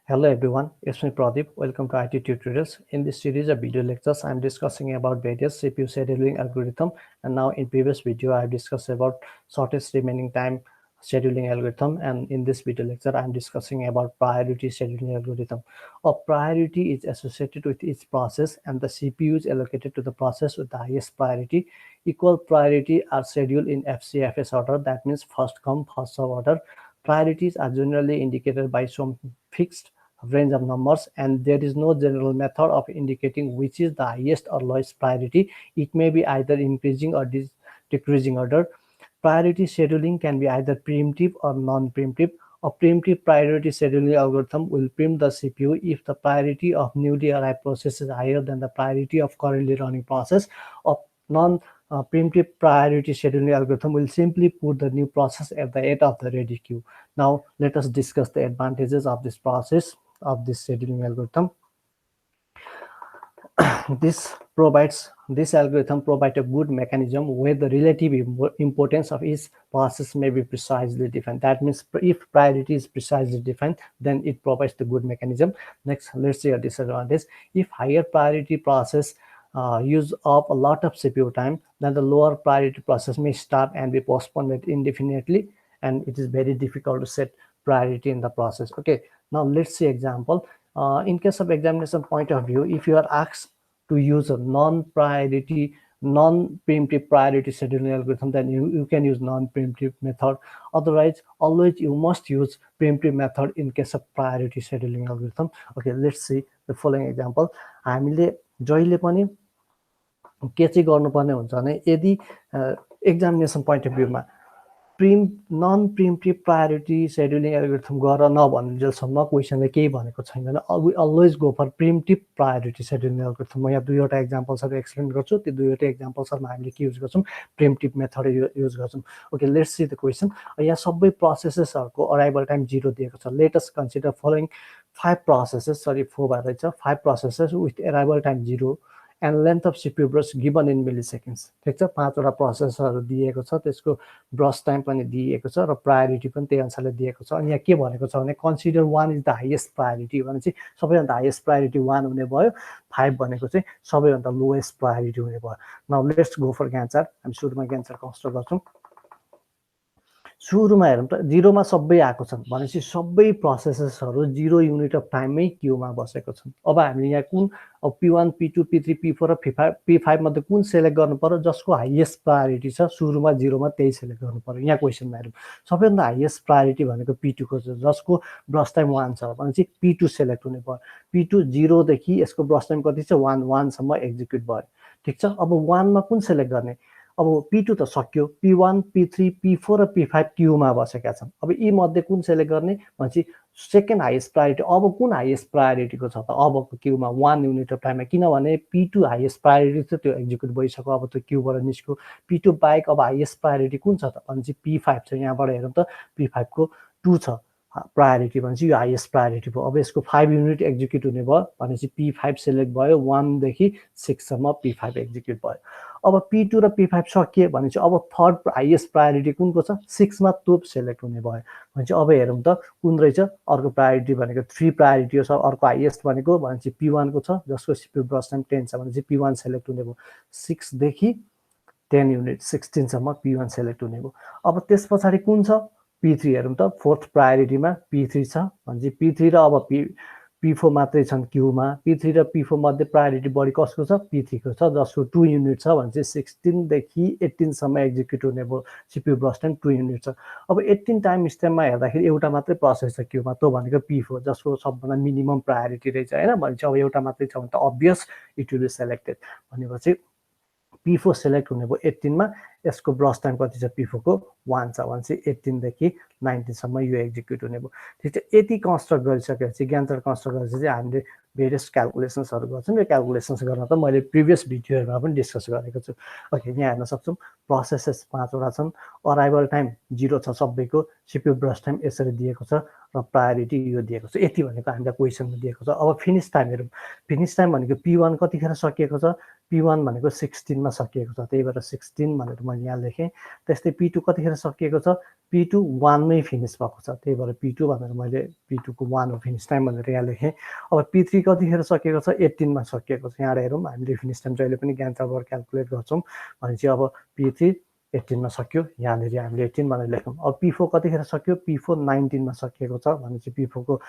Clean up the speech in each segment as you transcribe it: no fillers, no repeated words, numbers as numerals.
Hello everyone, it's me Pradeep. Welcome to IT Tutorials. In this series of video lectures, I'm discussing about various CPU scheduling algorithm. And now in previous video, I've discussed about shortest remaining time scheduling algorithm. And in this video lecture, I'm discussing about priority scheduling algorithm. A priority is associated with each process and the CPU is allocated to the process with the highest priority. Equal priority are scheduled in FCFS order. That means first come, first serve order. Priorities are generally indicated by some fixed range of numbers, and there is no general method of indicating which is the highest or lowest priority. It may be either increasing or decreasing order. Priority scheduling can be either preemptive or non-preemptive. A preemptive priority scheduling algorithm will preempt the CPU if the priority of newly arrived process is higher than the priority of currently running process. A non-preemptive priority scheduling algorithm will simply put the new process at the end of the ready queue. Now, let us discuss the advantages of this process of this scheduling algorithm. This algorithm provides a good mechanism where the relative importance of each process may be precisely defined. That means if priority is precisely defined, then it provides the good mechanism. Next, let's see a disadvantage. If higher priority process use up a lot of CPU time, then the lower priority process may start and be postponed indefinitely, and it is very difficult to set priority in the process. Okay, now let's see example. In case of examination point of view, if you are asked to use a non-preemptive priority scheduling algorithm, then you can use non-preemptive method. Otherwise, always you must use preemptive method in case of priority scheduling algorithm. Okay, let's see the following example. हामीले जहिले पनि के चाहिँ गर्नुपर्ने हुन्छ भने यदि examination point of भ्यूमा non preemptive priority scheduling algorithm गर नभन्जेलसम्म क्वेसनले केही भनेको छैन। We always go for preemptive priority scheduling algorithm. म यहाँ दुईवटा एक्जाम्पल्सहरू एक्सप्लेन गर्छु। त्यो दुईवटा एक्जाम्पल्सहरूमा हामीले के युज गर्छौँ, प्रिम्प्टिभ मेथड युज गर्छौँ। Okay, let's see the question. यहाँ सबै प्रोसेसेसहरूको अराइभल टाइम 0 दिएको छ। Let us consider following 5 processes, sorry 4 भएर छ, 5 processes with arrival time 0 and length of CPU brush given in milliseconds. ठिक छ, 5वटा प्रोसेसरहरू दिएको छ, त्यसको ब्रश टाइम पनि दिएको छ र प्रायोरिटी पनि त्यही अनुसारले दिएको छ। अनि यहाँ के भनेको छ भने consider 1 is the highest priority भने चाहिँ सबैभन्दा हाइएस्ट प्रायोरिटी 1 हुने भयो, 5 भनेको चाहिँ सबैभन्दा लोएस्ट प्रायोरिटी हुने भयो। Now let's go for Gantt chart. हामी सुरुमा ग्यान्ट चार्ट कन्स्ट्रक्ट गर्छौँ। सुरुमा हेरौँ त 0 मा सबै आएको छन् भनेपछि सबै प्रोसेसेसहरू 0 युनिट अफ टाइममै क्यूमा बसेको छन्। अब हामीले यहाँ कुन P1, P2, P3, P4 र P5 मध्ये कुन सेलेक्ट गर्नु पर्यो जसको हाइएस्ट प्रायोरिटी छ सुरुमा 0 मा त्यही सेलेक्ट गर्नु पर्यो। यहाँ क्वेसनमा हेरौँ सबैभन्दा हाइएस्ट प्रायोरिटी भनेको P2 को छ जसको ब्रश टाइम 1 छ भनेपछि P2 सेलेक्ट हुने भयो। P2 0 देखि यसको ब्रश टाइम कति छ 1 सम्म एक्जिक्युट भयो। ठिक छ, अब 1 मा कुन सेलेक्ट गर्ने? अब P2 त सक्यो, P1, P3, P4 र P5 क्यूमा बसेका छन्। अब यी मध्ये कुन सेलेक्ट गर्ने भनेपछि सेकेन्ड हाइएस्ट प्रायोरिटी। अब कुन हाइएस्ट प्रायोरिटीको छ त अबको क्यूमा 1 युनिट अफ टाइममा, किनभने P2 हाइएस्ट प्रायोरिटी थियो, त्यो एक्जिक्युट भइसक्यो, अब त्यो क्यूबाट निस्क्यो। P2 बाहेक अब हाइएस्ट प्रायोरिटी कुन छ त भनेपछि P5 छ। यहाँबाट हेरौँ त P5 को 2 छ प्रायोरिटी भनेपछि यो हाइएस्ट प्रायोरिटी भयो। अब यसको 5 युनिट एक्जिक्युट हुने भयो भनेपछि P5 सेलेक्ट भयो, 1 देखि 6 सम्म P5 एक्जिक्युट भयो। अब P2 र P5 सकिए भनेपछि अब थर्ड हाइएस्ट प्रायोरिटी कुनको छ 6 मा त्यो सेलेक्ट हुने भयो भनेपछि अब हेरौँ त कुन रहेछ। अर्को प्रायोरिटी भनेको 3 प्रायोरिटी हो, अर्को हाइएस्ट भनेको भनेपछि P1 को छ जसको CPU ब्रश टाइम 10 छ भनेपछि P1 सेलेक्ट हुने भयो। 6 देखि 10 युनिट 16 सम्म P1 सेलेक्ट हुने भयो। अब त्यस पछाडि कुन छ P3 हेरौँ त फोर्थ प्रायोरिटीमा P3 छ भनेपछि P3 र अब P4 मात्रै छन् क्यूमा। P3 र P4 मध्ये प्रायोरिटी बढी कसको छ P3 को छ जसको 2 युनिट छ भनेपछि 16 देखि 18 सम्म एक्जिक्युट हुने भयो। CPU ब्रश टाइम 2 युनिट छ। अब 18 टाइम स्टेपमा हेर्दाखेरि एउटा मात्रै प्रोसेस छ क्यूमा, त्यो भनेको P4 जसको सबभन्दा मिनिमम प्रायोरिटी रहेछ हैन। भनेपछि अब एउटा मात्रै छ भने त अब्भियस इट विल बी सेलेक्टेड भनेपछि P4 सेलेक्ट हुने भयो 18 मा। यसको ब्रश टाइम कति छ P4 को 1 छ भनेपछि 18 देखि 19 सम्म यो एक्जिक्युट हुने भयो। ठिक छ, यति कन्स्ट्रक्ट गरिसकेपछि ग्यान्ट चार्ट कन्स्ट्रक्ट गरेपछि हामीले भेरियस क्याल्कुलेसन्सहरू गर्छौँ। यो क्याल्कुलेसन्स गर्न त मैले प्रिभियस भिडियोहरुमा पनि डिस्कस गरेको छु। ओके, यहाँ हेर्न सक्छौँ प्रोसेसेस 5 वटा छन्, अराइभल टाइम 0 छ सबैको, CPU ब्रश टाइम यसरी दिएको छ र प्रायोरिटी यो दिएको छ। यति भनेको हामीलाई क्वेसनमा दिएको छ। अब फिनिस टाइम हेरौँ। फिनिस टाइम भनेको P1 कतिखेर सकिएको छ? P1 भनेको 16 मा सकिएको छ, त्यही भएर 16 भनेर मैले यहाँ लेखेँ। त्यस्तै P2 कतिखेर सकिएको छ? P2 1 मै फिनिस भएको छ, त्यही भएर P2 भनेर मैले P2 को 1 हो फिनिस टाइम भनेर यहाँ लेखेँ। अब P3 कतिखेर सकिएको छ? 18 मा सकिएको छ। यहाँ हेरौँ, हामीले फिनिस टाइम जहिले पनि ग्यान्ट चार्टबाट क्याल्कुलेट गर्छौँ भनेपछि अब P3 18 मा सक्यो, यहाँनिर हामीले 18 भनेर लेखौँ। अब P4 कतिखेर सक्यो? P4 19 मा सकिएको छ भनेपछि P4 को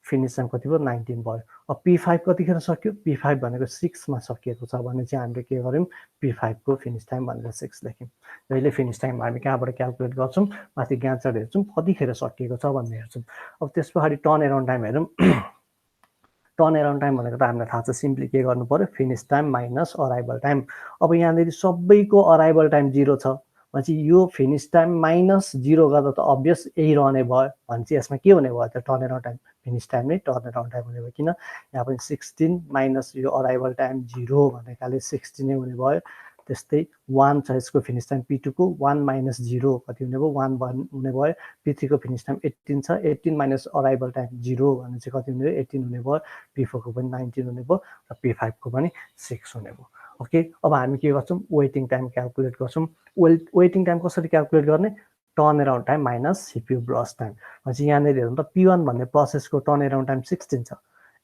फिनिस टाइम कति भयो? 19 भयो। अब P5 कतिखेर सक्यो? P5 भनेको 6 मा सकिएको छ भने चाहिँ हामीले के गर्यौँ? P5 को फिनिस टाइम भनेर 6 लेख्यौँ। जहिले फिनिस टाइम हामी कहाँबाट क्याल्कुलेट गर्छौँ? माथि ग्यान्ट चार्ट हेर्छौँ, कतिखेर सकिएको छ भन्ने हेर्छौँ। अब त्यस पछाडि टर्न एराउन्ड टाइम हेरौँ। टर्न एराउन्ड टाइम भनेको त हामीलाई थाहा छ, सिम्पली के गर्नु पर्यो? Finish time minus arrival time. अब यहाँनिर सबैको अराइभल टाइम 0 छ भनेपछि यो फिनिस टाइम माइनस 0 गर्दा त अभियस यही रहने भयो भनेपछि यसमा के हुने भयो त? Turn around time. Finish time नै टर्न एराउन्ड टाइम हुने भयो, किन यहाँ पनि 16 माइनस यो अराइभल टाइम 0 भनेकाले 16 नै हुने भयो। त्यस्तै 1 छ यसको फिनिस टाइम P2 को, 1 माइनस 0 कति हुने भयो? 1 हुने भयो। P3 को फिनिस टाइम 18 छ, 18 माइनस अराइभल टाइम 0 भने चाहिँ कति हुने भयो? 18 हुने भयो। P4 को पनि 19 हुने भयो र P5 को पनि 6 हुने भयो। ओके, अब हामी के गर्छौँ? वेटिङ टाइम क्याल्कुलेट गर्छौँ। वेटिङ टाइम कसरी क्याल्कुलेट गर्ने? Turn around time minus CPU brush time. भनेपछि यहाँनिर हेर्नु त P1 भन्ने प्रोसेसको टर्न एराउन्ड टाइम 16 छ,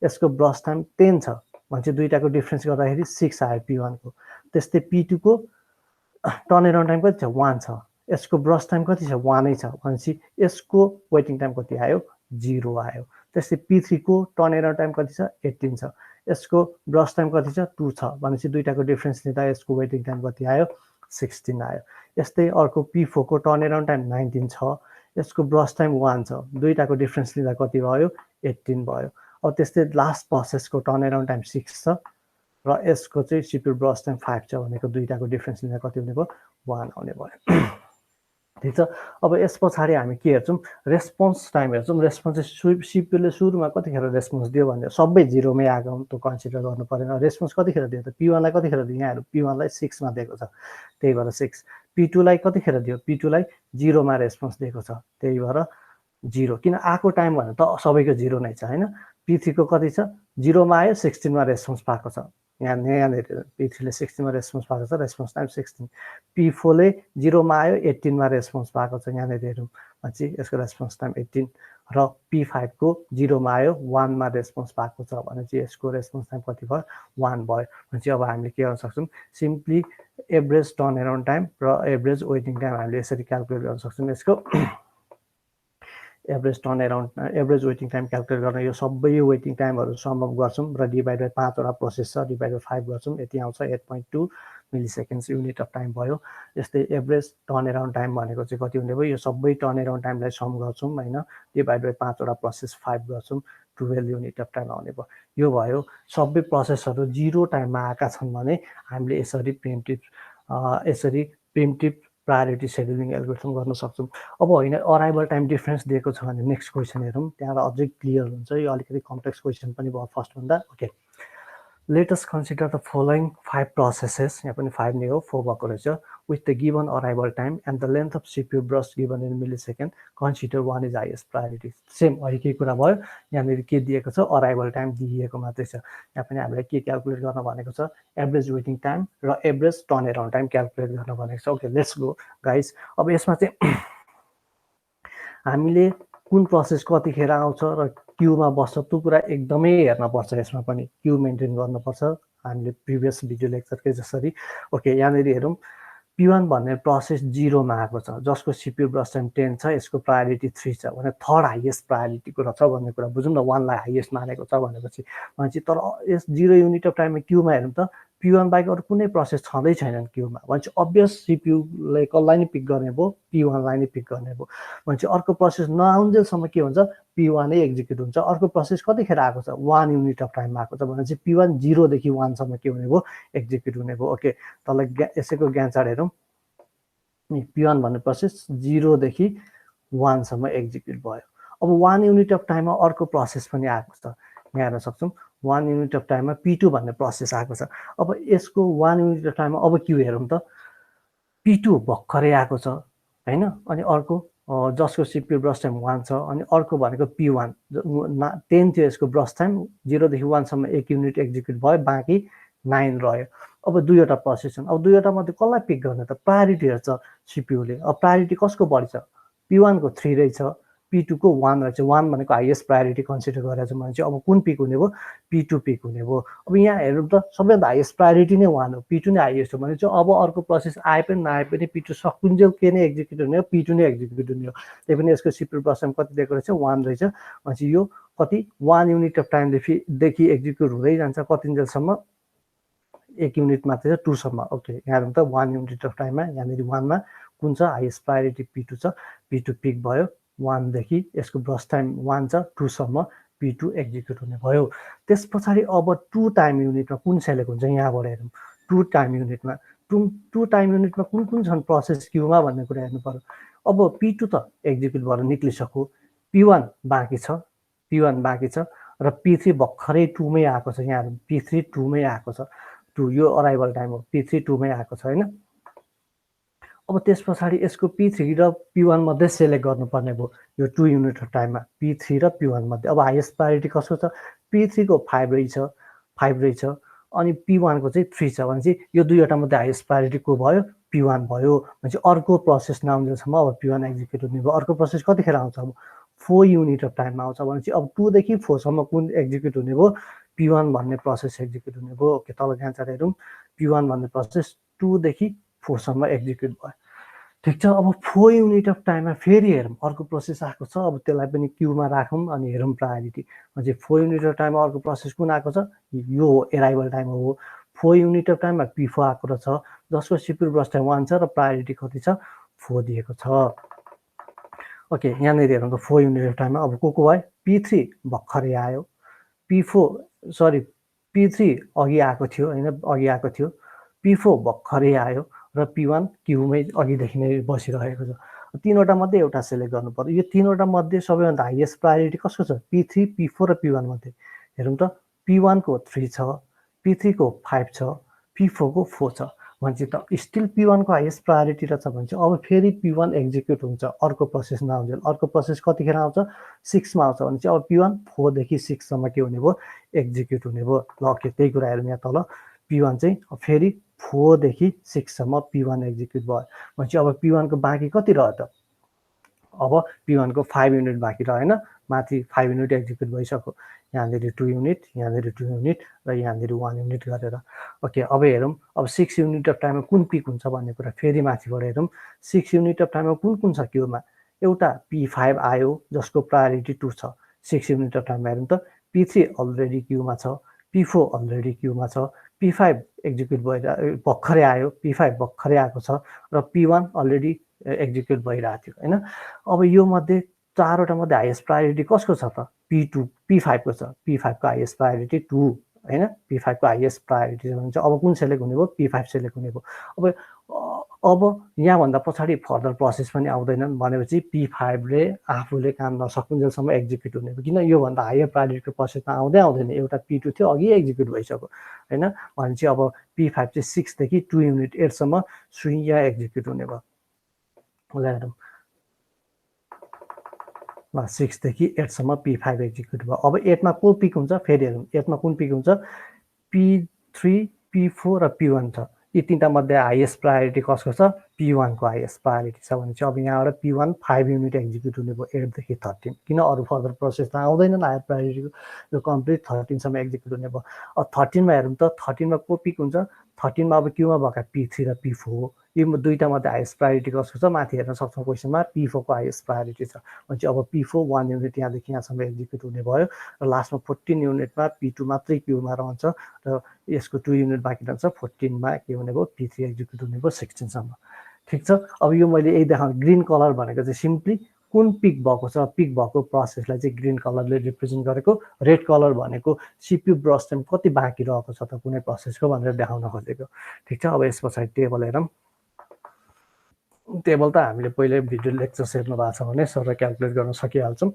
यसको ब्रस टाइम 10 छ भनेपछि दुईटाको डिफ्रेन्स गर्दाखेरि 6 आयो P1 को। त्यस्तै P2 को टर्न एराउन्ड टाइम कति छ? 1 छ, यसको ब्रस टाइम कति छ? 1 नै छ भनेपछि यसको वेटिङ टाइम कति आयो? 0 आयो। त्यस्तै P3 को टर्न एराउन्ड टाइम कति छ? 18 छ, यसको ब्रस टाइम कति छ? 2 छ भनेपछि दुईटाको डिफ्रेन्स लिँदा यसको वेटिङ टाइम कति आयो? 16 आयो। यस्तै अर्को P4 को टर्न एराउन्ड टाइम 19 छ, यसको ब्रस टाइम 1 छ, दुईटाको डिफ्रेन्स लिँदा कति भयो? 18 भयो। अब त्यस्तै लास्ट प्रोसेसको टर्न एराउन्ड टाइम 6 छ र यसको चाहिँ CPU ब्रस टाइम 5 छ भनेको दुईटाको डिफ्रेन्स लिँदा कति हुने भयो? 1 आउने भयो। ठिक छ। अब यस पछाडि हामी के हेर्छौँ? रेस्पोन्स टाइम हेर्छौँ। रेस्पोन्स चाहिँ सिपियूले सुरुमा कतिखेर रेस्पोन्स दियो भने सबै 0 मै आएको त कन्सिडर गर्नु परेन। रेस्पोन्स कतिखेर दियो त? P1 लाई कतिखेर दियो? यहाँ हेरौँ, P1 लाई 6 मा दिएको छ, त्यही भएर 6। P2 लाई कतिखेर दियो? P2 लाई 0 मा रेस्पोन्स दिएको छ, त्यही भएर 0। किन आएको टाइम भने त सबैको 0 नै छ हैन। P3 को कति छ? 0 मा आयो, 16 मा रेस्पोन्स पाएको छ। यहाँनिर P3 ले 16 मा रेस्पोन्स पाएको छ, रेस्पोन्स टाइम 16। P4 ले 0 मा आयो, 18 मा रेस्पोन्स पाएको छ, यहाँनिर हेरौँ भनेपछि यसको रेस्पोन्स टाइम 18 र P5 को 0 मा आयो, 1 मा रेस्पोन्स पाएको छ भनेपछि यसको रेस्पोन्स टाइम कति भयो? 1 भयो। भनेपछि अब हामीले के गर्न सक्छौँ? Simply average turn around time र एभरेज वेटिङ टाइम हामीले यसरी क्याल्कुलेट गर्न सक्छौँ। यसको average turn around average waiting time calculate गर्न यो सबै वेटिङ टाइमहरू सम अप गर्छौँ र डिभाइड बाई 5 वटा प्रोसेस छ, डिभाइड बाई 5 गर्छौँ, यति आउँछ 8.2 मिलिसेकेन्ड्स युनिट अफ टाइम भयो। यस्तै एभरेज टर्न एराउन्ड टाइम भनेको चाहिँ कति हुने भयो? यो सबै टर्न एराउन्ड टाइमलाई सम गर्छौँ हैन, डिभाइड बाई 5 वटा प्रोसेस 5 गर्छौँ, 12 युनिट अफ टाइम आउने भयो। यो भयो। सबै प्रोसेसहरू 0 टाइममा आएका छन् भने हामीले यसरी प्रिम्प्टिभ प्रायोरिटी सेड्युलिङ एल्गोरिथम गर्न सक्छौँ। अब होइन, अराइभल टाइम डिफ्रेन्स दिएको छ भने नेक्स्ट क्वेसन हेरौँ, त्यहाँबाट अझै क्लियर हुन्छ। यो अलिकति कम्प्लेक्स क्वेसन पनि भयो फर्स्टभन्दा। Okay, let us consider the following 5 processes, यहाँ पनि 5 नै हो, 4 भएको रहेछ, with the given arrival time and the length of CPU burst given in millisecond. Consider one is highest priority. Same अघिकै कुरा भयो, यहाँनिर के दिएको छ? अराइभल टाइम दिएको मात्रै छ। यहाँ पनि हामीलाई के क्याल्कुलेट गर्न भनेको छ? एभरेज वेटिङ टाइम र average turn around time calculate गर्न भनेको छ। Okay, let's go guys. अब यसमा चाहिँ हामीले कुन प्रोसेस कतिखेर आउँछ र क्यूमा बस्छ त्यो कुरा एकदमै हेर्नुपर्छ। यसमा पनि क्यू मेन्टेन गर्नुपर्छ, हामीले प्रिभियस भिडियो लेक्चरकै जसरी। ओके, यहाँनिर हेरौँ, P1 भन्ने प्रोसेस 0 मा आएको छ, जसको CPU ब्रस टाइम 10 छ, यसको प्रायोरिटी 3 छ भने थर्ड हाइएस्ट प्रायोरिटीको रहेछ भन्ने कुरा बुझौँ न। 1 लाई हाइएस्ट मानेको छ भनेपछि तर यस 0 युनिट अफ टाइममा क्यूमा हेरौँ त P1 बाहेक अरू कुनै प्रोसेस छँदै छैनन् क्यूमा भनेपछि अभियस CPUले कसलाई नै पिक गर्ने भयो? P1 लाई नै पिक गर्ने भयो। भनेपछि अर्को प्रोसेस नआउन्जेलसम्म के हुन्छ? P1 नै एक्जिक्युट हुन्छ। अर्को प्रोसेस कतिखेर आएको छ? 1 युनिट अफ टाइममा आएको छ भनेपछि P1 0 देखि 1 सम्म के हुने भयो? एक्जिक्युट हुने भयो। ओके, तल यसैको ज्ञान चार्ट हेरौँ। P1 भन्ने प्रोसेस 0 देखि 1 सम्म एक्जिक्युट भयो। अब 1 युनिट अफ टाइममा अर्को प्रोसेस पनि आएको छ, यहाँ हेर्न सक्छौँ। 1 युनिट अफ टाइममा P2 भन्ने प्रोसेस आएको छ। अब यसको 1 युनिट अफ टाइममा अब क्यू हेरौँ त, P2 भर्खरै आएको छ हैन, अनि अर्को जसको सिपियु ब्रस टाइम 1 छ अनि अर्को भनेको P1 10 थियो यसको ब्रस टाइम 0 देखि 1 सम्म 1 युनिट एक्जिक्युट भयो बाँकी 9 रह्यो। अब दुईवटा प्रोसेस छन्। अब दुईवटा मध्ये कसलाई पिक गर्ने त प्रायोरिटी हेर्छ सिपियुले। अब प्रायोरिटी कसको बढी छ P1 को 3 रहेछ P2 को 1 रहेछ 1 भनेको हाईएस्ट प्रायोरिटी कन्सिडर गरेर छ भने चाहिँ अब कुन पिक हुने भयो P2 पिक हुने भयो। अब यहाँ हेर्नु त सबैभन्दा हाईएस्ट प्रायोरिटी नै 1 हो P2 नै हाईएस्ट हो भने चाहिँ अब अर्को प्रोसेस आए पनि नआए पनि P2 सकुन्जेल के नै एक्जिक्युट हुने हो P2 नै एक्जिक्युट हुने हो। त्यही पनि यसको सिपियु ब्रस टाइम कति दिएको रहेछ 1 रहेछ भनेपछि यो कति 1 युनिट अफ टाइम देखि एक्जिक्युट हुँदै जान्छ कतिन्जेलसम्म 1 युनिट मात्रै छ 2 सम्म। ओके यहाँ हेर्नु त 1 युनिट अफ टाइममा यहाँनिर 1 मा कुन छ हाईएस्ट प्रायोरिटी P2 छ P2 पिक भयो 1 देखि यसको ब्रस टाइम 1 छ 2 सम्म P2 एक्जिक्युट हुने भयो। त्यस पछाडि अब 2 टाइम युनिटमा कुन सेलेक्ट हुन्छ यहाँबाट हेरौँ 2 टाइम युनिटमा 2 टाइम युनिटमा कुन छन् प्रोसेस क्यूमा भन्ने कुरा हेर्नु पर्यो। अब P2 त एक्जिक्युट भएर निक्लिसक्यो P1 बाँकी छ र P3 भर्खरै 2 मै आएको छ। यहाँ P3 2 मै आएको छ 2 यो अराइभल टाइम हो P3 2 मै आएको छ हैन। अब त्यस पछाडि यसको P3 र P1 मध्ये सेलेक्ट गर्नुपर्ने भयो यो 2 युनिट अफ टाइममा P3 र P1 मध्ये। अब हाईएस्ट प्रायोरिटी कसको छ P3 को 5 रहेछ अनि P1 को चाहिँ 3 छ भने चाहिँ यो दुईवटा मध्ये हाईएस्ट प्रायोरिटी को भयो P1 भयो भने चाहिँ अर्को प्रोसेस नआउन्जेलसम्म अब P1 एक्जिक्युट हुने भयो। अर्को प्रोसेस कतिखेर आउँछ अब 4 युनिट अफ टाइममा आउँछ भने चाहिँ अब 2 देखि 4 सम्म कुन एक्जिक्युट हुने भयो P1 भन्ने प्रोसेस एक्जिक्युट हुने भयो। ओके तल यहाँ चाहिँ हेरौँ P1 भन्ने प्रोसेस 2 देखि 4 सम्म एक्जिक्युट भयो। ठिक छ। अब 4 युनिट अफ टाइममा फेरि हेरौँ अर्को प्रोसेस आएको छ अब त्यसलाई पनि क्यूमा राखौँ अनि हेरौँ प्रायोरिटी भने 4 युनिट अफ टाइममा अर्को प्रोसेस कुन आएको छ यो एराइभल टाइम हो 4 युनिट अफ टाइममा P4 आएको र छ जसको सिपियु ब्रस टाइम 1 छ र प्रायोरिटी कति छ 4 दिएको छ। ओके यहाँनिर हेरौँ त 4 युनिट अफ टाइममा अब को भयो P3 भर्खरै आयो P3 अघि आएको थियो हैन अघि आएको थियो P4 भर्खरै आयो र P1 क्यूमै अघिदेखि नै बसिरहेको छ। तीनवटा मध्ये एउटा सेलेक्ट गर्नु पर्यो। यो तीनवटा मध्ये सबैभन्दा हाईएस्ट प्रायोरिटी कसको छ P3 P4 र P1 मध्ये हेरौँ त P1 को 3 छ P3 को 5 छ P4 को 4 छ भने त स्टिल P1 को हाईएस्ट प्रायोरिटी रहेछ भने चाहिँ अब फेरि P1 एक्जिक्युट हुन्छ अर्को प्रोसेस नआउँदै। अर्को प्रोसेस कतिखेर आउँछ 6 मा आउँछ भने चाहिँ अब P1 4 देखि 6 सम्म के हुने भयो एक्जिक्युट हुने भयो। ल ओके त्यही कुरा हेरौँ यहाँ तल P1 चाहिँ फेरि 4 देखि 6 सम्म P1 एक्जिक्युट भयो भनेपछि अब P1 को बाँकी कति रह्यो त अब P1 को 5 युनिट बाँकी रहेन माथि 5 युनिट एक्जिक्युट भइसक्यो यहाँनिर 2 युनिट यहाँनिर 2 युनिट र यहाँनिर 1 युनिट गरेर। ओके अब हेरौँ अब 6 युनिट अफ टाइममा कुन पिक हुन्छ भन्ने कुरा फेरि माथिबाट हेरौँ 6 युनिट अफ टाइममा कुन छ क्यूमा एउटा P5 आयो जसको प्रायोरिटी 2 छ 6 युनिट अफ टाइममा हेरौँ त P3 अलरेडी क्यूमा छ P4 अलरेडी क्यूमा छ P5 एक्जिक्युट भर्खरै आयो P5 भर्खरै आएको छ र P1 अलरेडी एक्जिक्युट भइरहेको थियो हैन। अब यो मध्ये चारवटा मध्ये हाईएस्ट प्रायोरिटी कसको छ त P5 को छ P5 को हाईएस्ट प्रायोरिटी 2 हैन P5 को हाईएस्ट प्रायोरिटी हुन्छ। अब कुन सेलेक्ट हुने भयो P5 सेलेक्ट हुने भयो। अब यहाँभन्दा पछाडि फर्दर प्रोसेस पनि आउँदैनन् भनेपछि P5 ले आफूले काम नसकुन्जेलसम्म एक्जिक्युट हुने भयो किन योभन्दा हायर प्रायोरिटीको प्रोसेसमा आउँदैन एउटा P2 थियो अघि एक्जिक्युट भइसक्यो हैन भनेपछि अब P5 चाहिँ 6 देखि 2 युनिट 8 सम्म सुइया एक्जिक्युट हुने भयो। हेरौँ ल 6 देखि 8 सम्म P5 एक्जिक्युट भयो। अब 8 मा को पिक हुन्छ फेरि हेरौँ 8 मा कुन पिक हुन्छ P3 P4 र P1 छ यी तीनटा मध्ये हाईएस्ट प्रायोरिटी कसको छ P1 को हाईएस्ट प्रायोरिटी छ भने चाहिँ अब यहाँबाट P1 5 युनिट एक्जिक्युट हुने भयो 8 देखि 13 किन अरु फर्दर प्रोसेस आउँदैनन् हायर प्रायोरिटीको यो कम्प्लिट 13 सम्म एक्जिक्युट हुने भयो। अब 13 मा हेरौँ त 13 मा को पिक हुन्छ 13 मा अब क्यूमा भएका P3 र P4 यो दुईटा मध्ये हाईएस्ट प्रायोरिटी कसको छ माथि हेर्न सक्छौँ क्वेसनमा P4 को हाईएस्ट प्रायोरिटी छ भने चाहिँ अब P4 1 युनिट यहाँदेखि यहाँसम्म एक्जिक्युट हुने भयो र लास्टमा 14 युनिटमा P2 मात्रै क्यूमा रहन्छ र यसको 2 युनिट बाँकी रहन्छ 14 मा के हुने भयो P3 एक्जिक्युट हुने भयो 16 सम्म। ठिक छ। अब यो मैले यही देखाउने ग्रीन कलर भनेको चाहिँ सिम्पली कुन पिक भएको छ पिक भएको प्रोसेसलाई चाहिँ ग्रीन कलरले रिप्रेजेन्ट गरेको रेड कलर भनेको सिपियु ब्रस टाइम कति बाँकी रहेको छ त कुनै प्रोसेसको भनेर देखाउन खोजेको। ठिक छ। अब यस पछाडि टेबल हेरौँ टेबल त हामीले पहिले भिडियो लेक्चर हेर्नु भएको छ भने सबै क्याल्कुलेट गर्न सकिहाल्छौँ।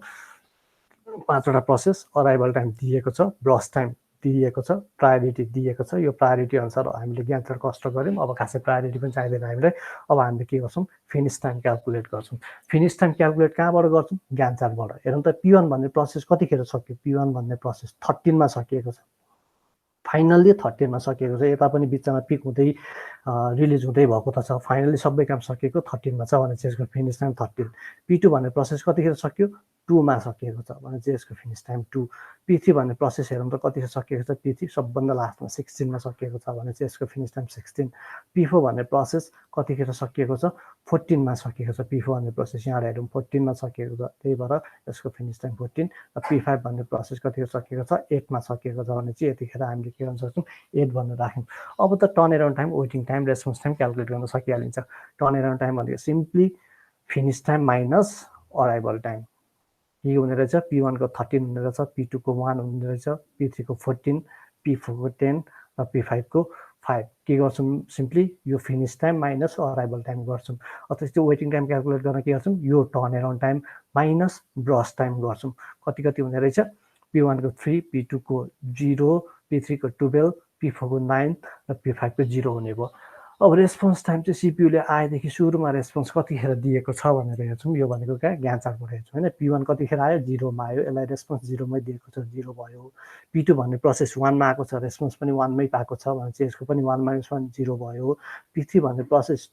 5वटा प्रोसेस अराइभल टाइम दिएको छ ब्रस टाइम दिएको छ, प्रायोरिटी दिएको छ। यो प्रायोरिटी अनुसार हामीले ग्यान्ट चार्ट कन्स्ट्रक्ट गऱ्यौँ। अब खासै प्रायोरिटी पनि चाहिँदैन हामीलाई। अब हामीले के गर्छौँ, फिनिस टाइम क्याल्कुलेट गर्छौँ। फिनिस टाइम क्याल्कुलेट कहाँबाट गर्छौँ, ग्यान्ट चार्टबाट। हेरौँ त P1 भन्ने प्रोसेस कतिखेर सक्यो, P1 भन्ने प्रोसेस 13 मा सकिएको छ, फाइनल्ली 13 मा सकिएको छ। यता पनि बिचमा पिक हुँदै रिलिज हुँदै भएको त छ, फाइनल्ली सबै काम सकिएको 13 मा छ भने चाहिँ यसको फिनिस टाइम 13। P2 भन्ने प्रोसेस कतिखेर सक्यो, 2 मा सकिएको छ भने चाहिँ यसको फिनिस टाइम 2। P3 भन्ने प्रोसेस हेरौँ त कतिखेर सकिएको छ, P3 सबभन्दा लास्टमा 16 मा सकिएको छ भने चाहिँ यसको फिनिस टाइम 16। P4 भन्ने प्रोसेस कतिखेर सकिएको छ, 14 मा सकिएको छ। P4 भन्ने प्रोसेस यहाँबाट हेरौँ 14 मा सकिएको छ, त्यही भएर यसको फिनिस टाइम 14। P5 भन्ने प्रोसेस कतिखेर सकिएको छ, 8 मा सकिएको छ भने चाहिँ यतिखेर हामीले के गर्न सक्छौँ, 8 भनेर राख्यौँ। अब त turn around time, waiting time, response time calculate गर्न सकिहालिन्छ। टर्न एराउन्ड टाइम भनेको simply finish time minus arrival time. के हुने रहेछ, P1 को 13 हुने रहेछ, P2 को 1 हुने रहेछ, P3 को 14, P4 को 10 र P5 को 5। के गर्छौँ, सिम्पली यो finish time minus arrival time गर्छौँ। अथवा त्यो वेटिङ टाइम क्याल्कुलेट गर्न के गर्छौँ, यो turn around time minus brush time गर्छौँ। कति हुने रहेछ, P1 को 3, P2 को 0, P3 को 12, P4 को 9 र P5 को 0 हुने भयो। अब रेस्पोन्स टाइम चाहिँ सिपियुले आएदेखि सुरुमा रेस्पोन्स कतिखेर दिएको छ भनेर हेर्छौँ। यो भनेको क्या ग्यान्ट चार्टबाट हेर्छौँ होइन। P1 कतिखेर आयो, 0 मा आयो, यसलाई रेस्पोन्स 0 मै दिएको छ, 0 भयो। P2 भन्ने प्रोसेस 1 मा आएको छ, रेस्पोन्स पनि 1 मै पाएको छ भने चाहिँ यसको पनि 1 - 1 0 भयो। P3 भन्ने प्रोसेस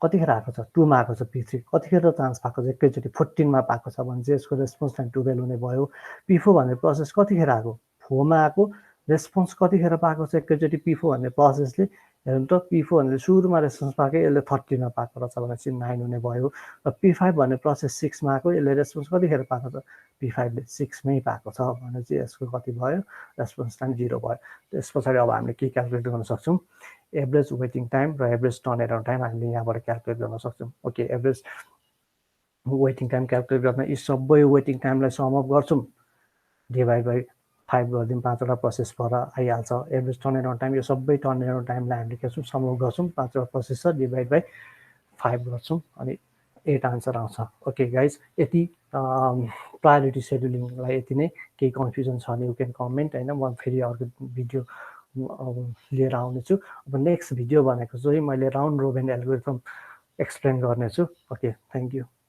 कतिखेर आएको छ, 2 मा आएको छ। P3 कतिखेर चान्स पाएको छ, एकैचोटि 14 मा पाएको छ भने चाहिँ यसको रेस्पोन्स टाइम 12 हुने भयो। P4 भन्ने प्रोसेस कतिखेर आएको, 4 मा आएको, रेस्पोन्स कतिखेर पाएको छ एकैचोटि P4 भन्ने प्रोसेसले। हेर्नु त P4 भन्ने सुरुमा रेस्पोन्स पाएको, यसले 13 मा पाएको रहेछ भने चाहिँ 9 हुने भयो। र P5 भन्ने प्रोसेस 6 मा आएको, यसले रेस्पोन्स कतिखेर पाएको छ, P5 ले 6 मै पाएको छ भने चाहिँ यसको कति भयो, रेस्पोन्स टाइम 0 भयो। त्यस पछाडि अब हामीले के क्याल्कुलेट गर्न सक्छौँ, एभरेज वेटिङ टाइम र एभरेज टर्न एराउन्ड टाइम हामीले यहाँबाट क्याल्कुलेट गर्न सक्छौँ। Okay, average waiting time calculate गर्न यी सबै वेटिङ टाइमलाई सम अप गर्छौँ, डिभाइड बाई 5 गरिदिउँ, 5वटा प्रोसेस भएर आइहाल्छ। एभरेज टर्न एराउन्ड टाइम, यो सबै टर्न एराउन्ड टाइमलाई हामीले के गर्छौँ, सम अप गर्छौँ, 5वटा प्रोसेस छ, डिभाइड बाई 5 गर्छौँ अनि 8 आन्सर आउँछ। ओके गाइज, यति प्रायोरिटी सेड्युलिङलाई यति नै। केही कन्फ्युजन छ भने यु क्यान कमेन्ट होइन, म फेरि अर्को भिडियो लिएर आउनेछु। अब नेक्स्ट भिडियो भनेको चाहिँ मैले राउन्ड रोबिन एल्गोरिथम एक्सप्लेन गर्नेछु। Okay, thank you.